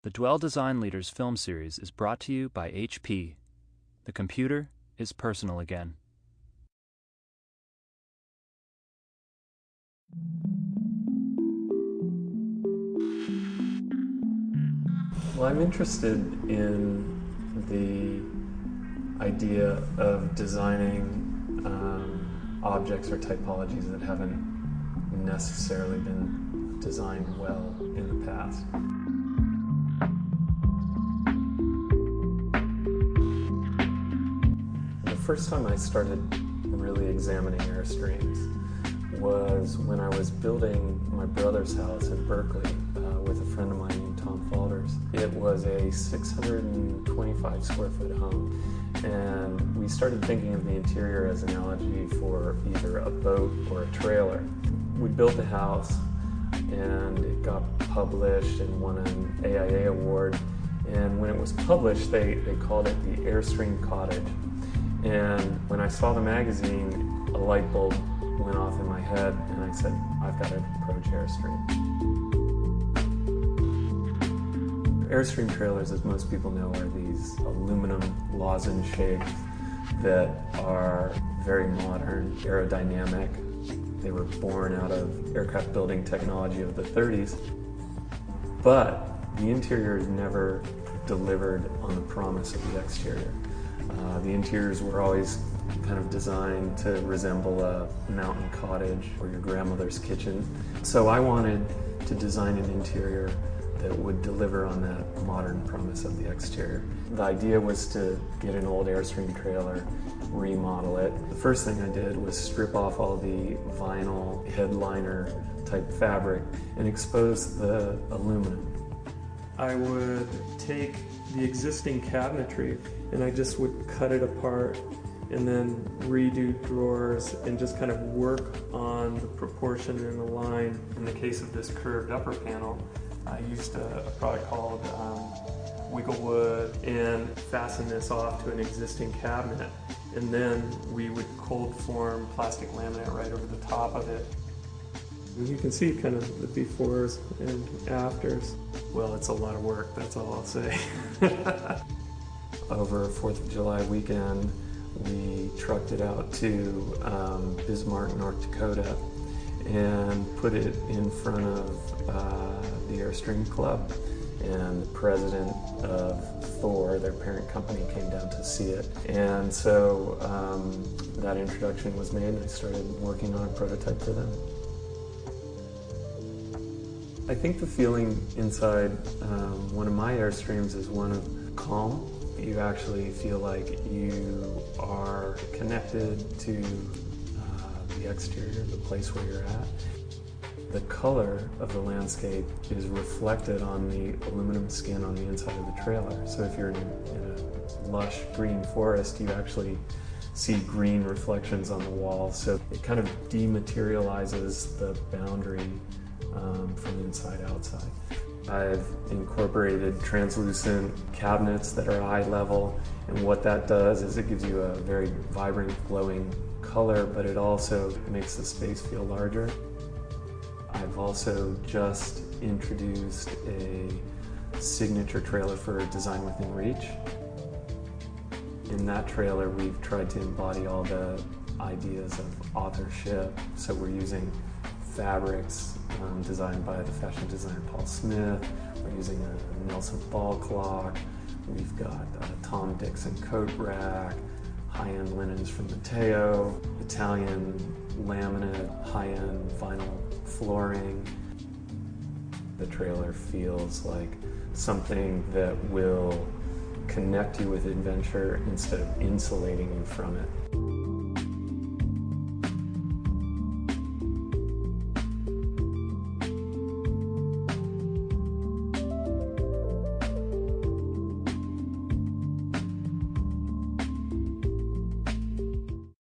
The Dwell Design Leaders film series is brought to you by HP. The computer is personal again. Well, I'm interested in the idea of designing objects or typologies that haven't necessarily been designed well in the past. The first time I started really examining Airstreams was when I was building my brother's house in Berkeley with a friend of mine named Tom Falders. It was a 625 square foot home, and we started thinking of the interior as an analogy for either a boat or a trailer. We built the house and it got published and won an AIA award, and when it was published they called it the Airstream Cottage. And when I saw the magazine, a light bulb went off in my head, and I said, I've got to approach Airstream. Airstream trailers, as most people know, are these aluminum lozenge shapes that are very modern, aerodynamic. They were born out of aircraft building technology of the 30s, but the interior is never delivered on the promise of the exterior. The interiors were always kind of designed to resemble a mountain cottage or your grandmother's kitchen. So I wanted to design an interior that would deliver on that modern promise of the exterior. The idea was to get an old Airstream trailer, remodel it. The first thing I did was strip off all the vinyl headliner type fabric and expose the aluminum. I would take the existing cabinetry and I just would cut it apart and then redo drawers and just kind of work on the proportion and the line. In the case of this curved upper panel, I used a product called Wigglewood and fastened this off to an existing cabinet. And then we would cold form plastic laminate right over the top of it. And you can see kind of the befores and afters. Well, it's a lot of work, that's all I'll say. Over 4th of July weekend, we trucked it out to Bismarck, North Dakota, and put it in front of the Airstream Club. And the president of Thor, their parent company, came down to see it. And so that introduction was made, and I started working on a prototype for them. I think the feeling inside one of my Airstreams is one of calm. You actually feel like you are connected to the exterior, the place where you're at. The color of the landscape is reflected on the aluminum skin on the inside of the trailer. So if you're in a lush green forest, you actually see green reflections on the wall. So it kind of dematerializes the boundary from inside outside. I've incorporated translucent cabinets that are eye level, and what that does is it gives you a very vibrant, glowing color, but it also makes the space feel larger. I've also just introduced a signature trailer for Design Within Reach. In that trailer, we've tried to embody all the ideas of authorship, so we're using fabrics designed by the fashion designer Paul Smith. We're using a Nelson ball clock. We've got a Tom Dixon coat rack, high-end linens from Mateo, Italian laminate, high-end vinyl flooring. The trailer feels like something that will connect you with adventure instead of insulating you from it.